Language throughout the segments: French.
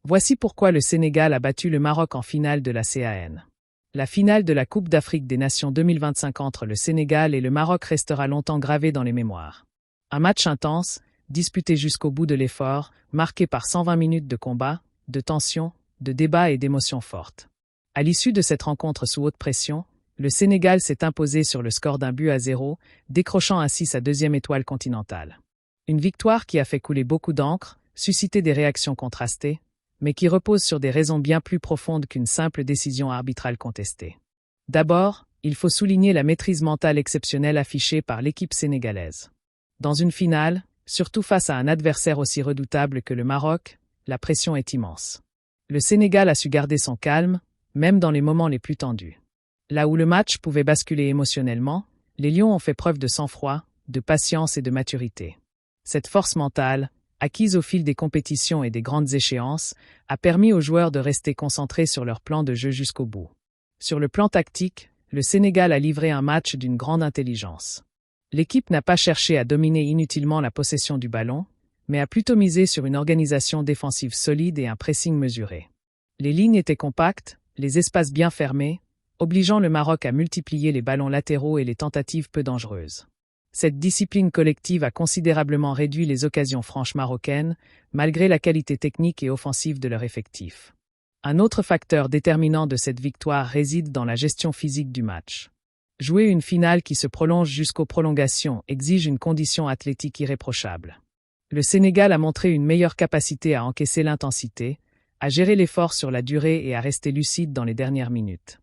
Voici pourquoi le Sénégal a battu le Maroc en finale de la CAN. La finale de la Coupe d'Afrique des Nations 2025 entre le Sénégal et le Maroc restera longtemps gravée dans les mémoires. Un match intense, disputé jusqu'au bout de l'effort, marqué par 120 minutes de combat, de tension, de débat et d'émotions fortes. À l'issue de cette rencontre sous haute pression, le Sénégal s'est imposé sur le score d'1-0, décrochant ainsi sa deuxième étoile continentale. Une victoire qui a fait couler beaucoup d'encre, suscité des réactions contrastées, mais qui repose sur des raisons bien plus profondes qu'une simple décision arbitrale contestée. D'abord, il faut souligner la maîtrise mentale exceptionnelle affichée par l'équipe sénégalaise. Dans une finale, surtout face à un adversaire aussi redoutable que le Maroc, la pression est immense. Le Sénégal a su garder son calme, même dans les moments les plus tendus. Là où le match pouvait basculer émotionnellement, les Lions ont fait preuve de sang-froid, de patience et de maturité. Cette force mentale, acquise au fil des compétitions et des grandes échéances, a permis aux joueurs de rester concentrés sur leur plan de jeu jusqu'au bout. Sur le plan tactique, le Sénégal a livré un match d'une grande intelligence. L'équipe n'a pas cherché à dominer inutilement la possession du ballon, mais a plutôt misé sur une organisation défensive solide et un pressing mesuré. Les lignes étaient compactes, les espaces bien fermés, obligeant le Maroc à multiplier les ballons latéraux et les tentatives peu dangereuses. Cette discipline collective a considérablement réduit les occasions franches marocaines, malgré la qualité technique et offensive de leur effectif. Un autre facteur déterminant de cette victoire réside dans la gestion physique du match. Jouer une finale qui se prolonge jusqu'aux prolongations exige une condition athlétique irréprochable. Le Sénégal a montré une meilleure capacité à encaisser l'intensité, à gérer l'effort sur la durée et à rester lucide dans les dernières minutes.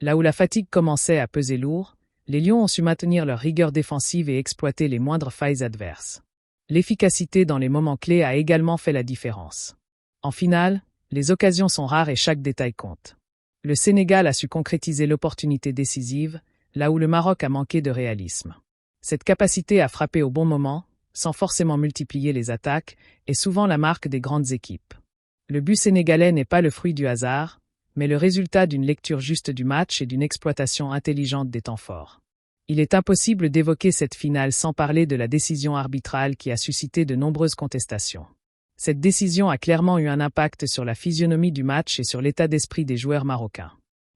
Là où la fatigue commençait à peser lourd, les Lions ont su maintenir leur rigueur défensive et exploiter les moindres failles adverses. L'efficacité dans les moments clés a également fait la différence. En finale, les occasions sont rares et chaque détail compte. Le Sénégal a su concrétiser l'opportunité décisive, là où le Maroc a manqué de réalisme. Cette capacité à frapper au bon moment, sans forcément multiplier les attaques, est souvent la marque des grandes équipes. Le but sénégalais n'est pas le fruit du hasard, mais le résultat d'une lecture juste du match et d'une exploitation intelligente des temps forts. Il est impossible d'évoquer cette finale sans parler de la décision arbitrale qui a suscité de nombreuses contestations. Cette décision a clairement eu un impact sur la physionomie du match et sur l'état d'esprit des joueurs marocains.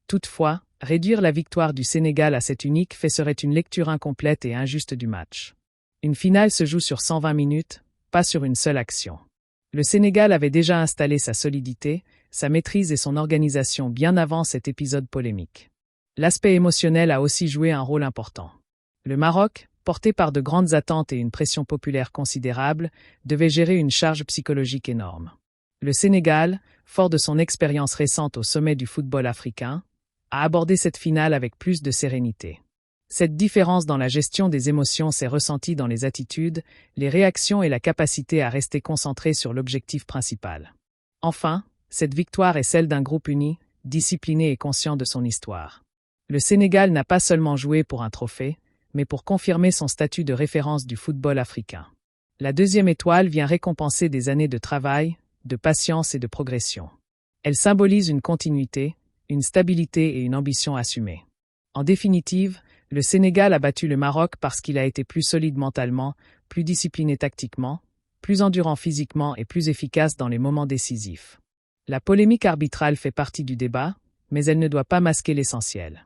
Toutefois, réduire la victoire du Sénégal à cet unique fait serait une lecture incomplète et injuste du match. Une finale se joue sur 120 minutes, pas sur une seule action. Le Sénégal avait déjà installé sa solidité, sa maîtrise et son organisation bien avant cet épisode polémique. L'aspect émotionnel a aussi joué un rôle important. Le Maroc, porté par de grandes attentes et une pression populaire considérable, devait gérer une charge psychologique énorme. Le Sénégal, fort de son expérience récente au sommet du football africain, a abordé cette finale avec plus de sérénité. Cette différence dans la gestion des émotions s'est ressentie dans les attitudes, les réactions et la capacité à rester concentré sur l'objectif principal. Enfin, cette victoire est celle d'un groupe uni, discipliné et conscient de son histoire. Le Sénégal n'a pas seulement joué pour un trophée, mais pour confirmer son statut de référence du football africain. La deuxième étoile vient récompenser des années de travail, de patience et de progression. Elle symbolise une continuité, une stabilité et une ambition assumée. En définitive, le Sénégal a battu le Maroc parce qu'il a été plus solide mentalement, plus discipliné tactiquement, plus endurant physiquement et plus efficace dans les moments décisifs. La polémique arbitrale fait partie du débat, mais elle ne doit pas masquer l'essentiel.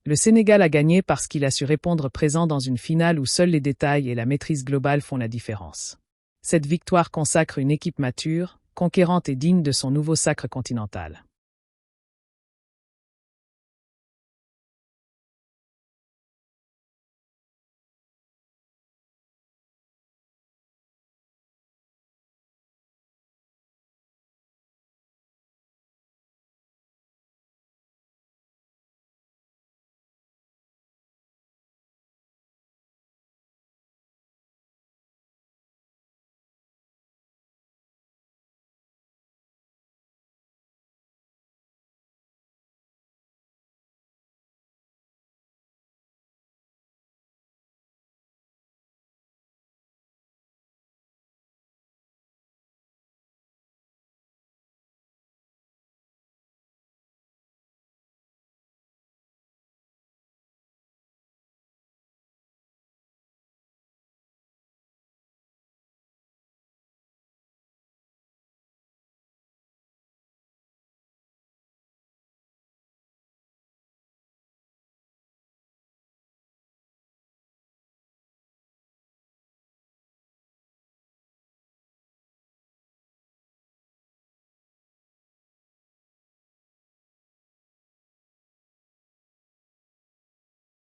Le Sénégal a gagné parce qu'il a su répondre présent dans une finale où seuls les détails et la maîtrise globale font la différence. Cette victoire consacre une équipe mature, conquérante et digne de son nouveau sacre continental.